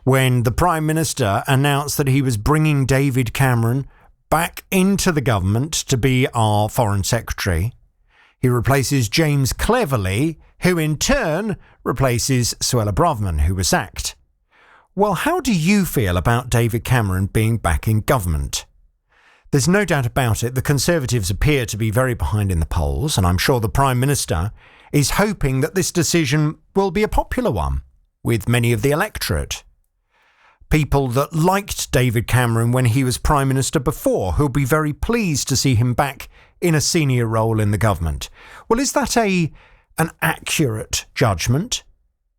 when the Prime Minister announced that he was bringing David Cameron back into the government to be our Foreign Secretary. He replaces James Cleverly, who in turn replaces Suella Braverman, who was sacked. Well, how do you feel about David Cameron being back in government? There's no doubt about it, the Conservatives appear to be very behind in the polls, and I'm sure the Prime Minister is hoping that this decision will be a popular one with many of the electorate. People that liked David Cameron when he was Prime Minister before, who'll be very pleased to see him back in a senior role in the government. Well, is that an accurate judgment?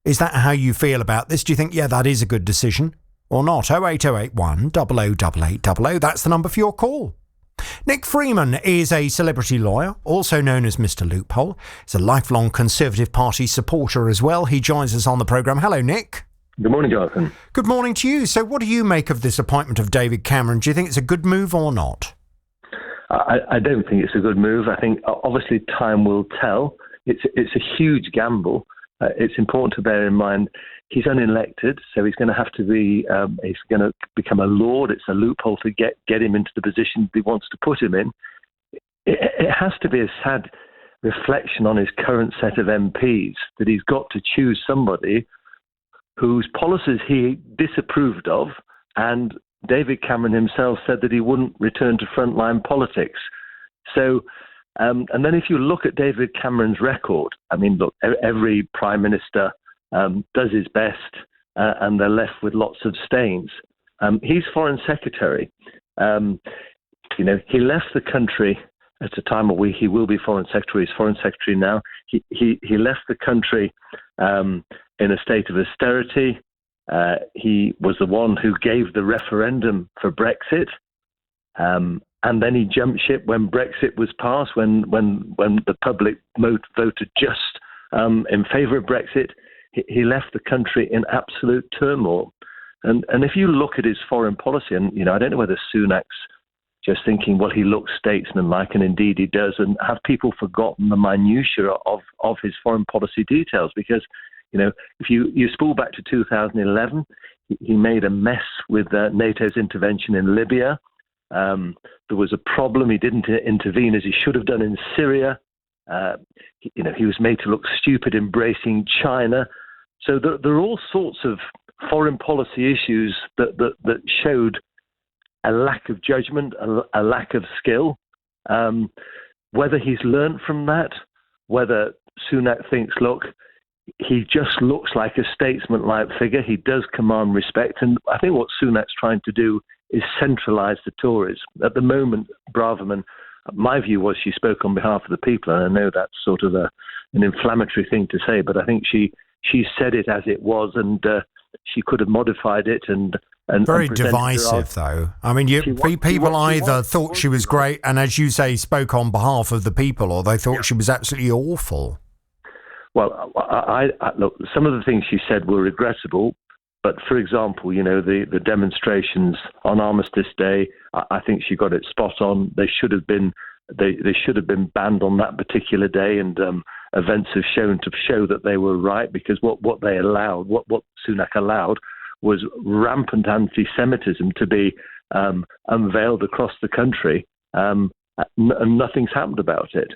Is that how you feel about this? Do you think, yeah, that is a good decision or not? 08081 008800. That's the number for your call. Nick Freeman is a celebrity lawyer, also known as Mr. Loophole. He's a lifelong Conservative Party supporter as well. He joins us on the programme. Hello, Nick. Good morning, Jonathan. Good morning to you. So what do you make of this appointment of David Cameron? Do you think it's a good move or not? I don't think it's a good move. I think obviously time will tell. It's a huge gamble. It's important to bear in mind he's unelected, so he's going to have to be. He's going to become a lord. It's a loophole to get him into the position he wants to put him in. It has to be a sad reflection on his current set of MPs that he's got to choose somebody whose policies he disapproved of, and David Cameron himself said that he wouldn't return to frontline politics. So, and then if you look at David Cameron's record, I mean, look, every Prime Minister does his best and they're left with lots of stains. He's Foreign Secretary. He left the country at a time where he will be Foreign Secretary. He's Foreign Secretary now. He left the country in a state of austerity. He was the one who gave the referendum for Brexit, and then he jumped ship when Brexit was passed. When the public voted just in favour of Brexit, he left the country in absolute turmoil. And if you look at his foreign policy, and I don't know whether Sunak's just thinking, well, he looks statesman-like, and indeed he does, and have people forgotten the minutiae of his foreign policy details? Because if you spool back to 2011, he made a mess with NATO's intervention in Libya. There was a problem. He didn't intervene as he should have done in Syria. He was made to look stupid embracing China. So there are all sorts of foreign policy issues that showed a lack of judgment, a lack of skill. Whether he's learned from that, whether Sunak thinks, look, he just looks like a statesman-like figure. He does command respect. And I think what Sunak's trying to do is centralise the Tories. At the moment, Braverman, my view was she spoke on behalf of the people. And I know that's sort of an inflammatory thing to say, but I think she said it as it was, and she could have modified it and very divisive, though. I mean, people either thought she was great and, as you say, spoke on behalf of the people, or they thought she was absolutely awful. Well, I look, some of the things she said were regrettable, but for example, the demonstrations on Armistice Day, I think she got it spot on. They should have been banned on that particular day, and events have shown to show that they were right, because what they allowed, what Sunak allowed, was rampant anti-Semitism to be unveiled across the country, and nothing's happened about it.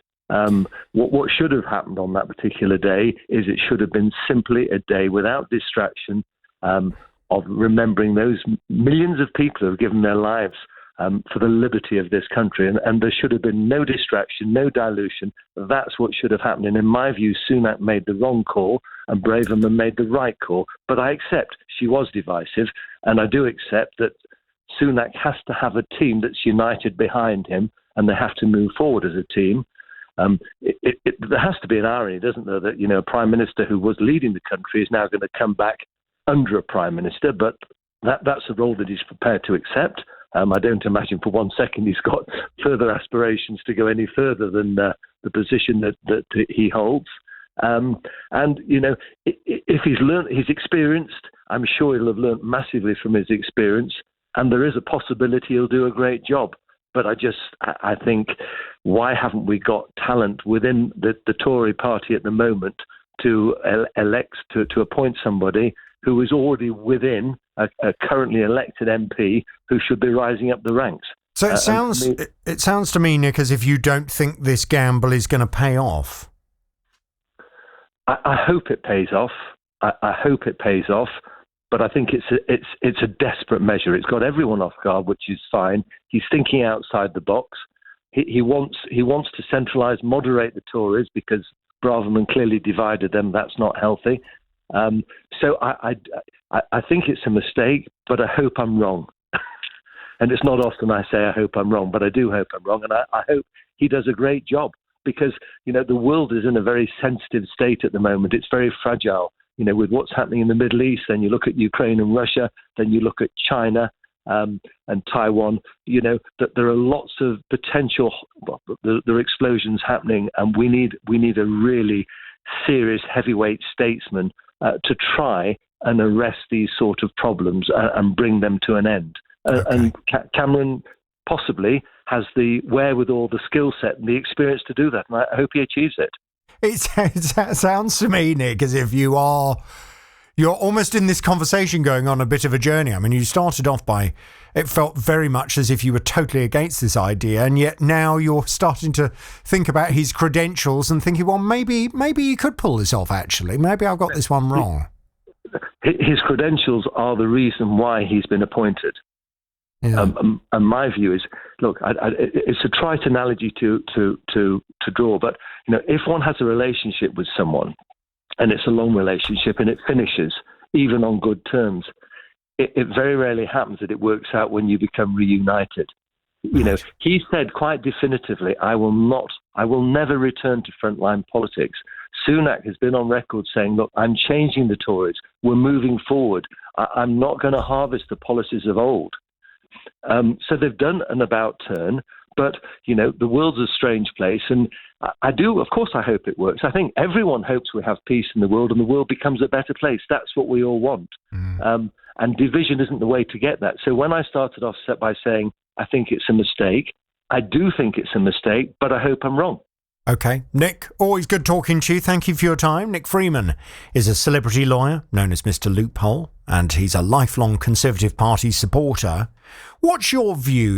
What should have happened on that particular day is it should have been simply a day without distraction, of remembering those millions of people who have given their lives for the liberty of this country. And there should have been no distraction, no dilution. That's what should have happened. And in my view, Sunak made the wrong call and Braverman made the right call. But I accept she was divisive, and I do accept that Sunak has to have a team that's united behind him, and they have to move forward as a team. There has to be an irony, doesn't there, that a Prime Minister who was leading the country is now going to come back under a Prime Minister, but that's a role that he's prepared to accept. I don't imagine for 1 second he's got further aspirations to go any further than the position that he holds. If he's experienced, I'm sure he'll have learnt massively from his experience, and there is a possibility he'll do a great job. But I think, why haven't we got talent within the Tory party at the moment to elect, to appoint somebody who is already within a currently elected MP who should be rising up the ranks. So it sounds to me, Nick, as if you don't think this gamble is going to pay off. I hope it pays off. I hope it pays off, but I think it's a desperate measure. It's got everyone off guard, which is fine. He's thinking outside the box. He wants to centralise, moderate the Tories, because Braverman clearly divided them. That's not healthy. So I think it's a mistake, but I hope I'm wrong. And it's not often I say I hope I'm wrong, but I do hope I'm wrong, and I hope he does a great job, because the world is in a very sensitive state at the moment. It's very fragile. With what's happening in the Middle East, then you look at Ukraine and Russia, then you look at China and Taiwan, that there are lots of potential, there are explosions happening, and we need a really serious heavyweight statesman to try and arrest these sort of problems and bring them to an end. Okay. And Cameron possibly has the wherewithal, the skill set and the experience to do that, and I hope he achieves it. It sounds to me, Nick, as if you're almost in this conversation going on a bit of a journey. I mean, you started off it felt very much as if you were totally against this idea, and yet now you're starting to think about his credentials and thinking, well, maybe you could pull this off, actually. Maybe I've got this one wrong. His credentials are the reason why he's been appointed. Yeah. And my view is, look, it's a trite analogy to draw, but if one has a relationship with someone, and it's a long relationship, and it finishes even on good terms, it very rarely happens that it works out when you become reunited. He said quite definitively, I will never return to frontline politics. Sunak has been on record saying, look, I'm changing the Tories. We're moving forward. I'm not going to harvest the policies of old. So they've done an about turn, but, the world's a strange place. And of course, I hope it works. I think everyone hopes we have peace in the world and the world becomes a better place. That's what we all want. And division isn't the way to get that. So when I started off by saying, I think it's a mistake, I do think it's a mistake, but I hope I'm wrong. Okay. Nick, always good talking to you. Thank you for your time. Nick Freeman is a celebrity lawyer known as Mr. Loophole, and he's a lifelong Conservative Party supporter. What's your view?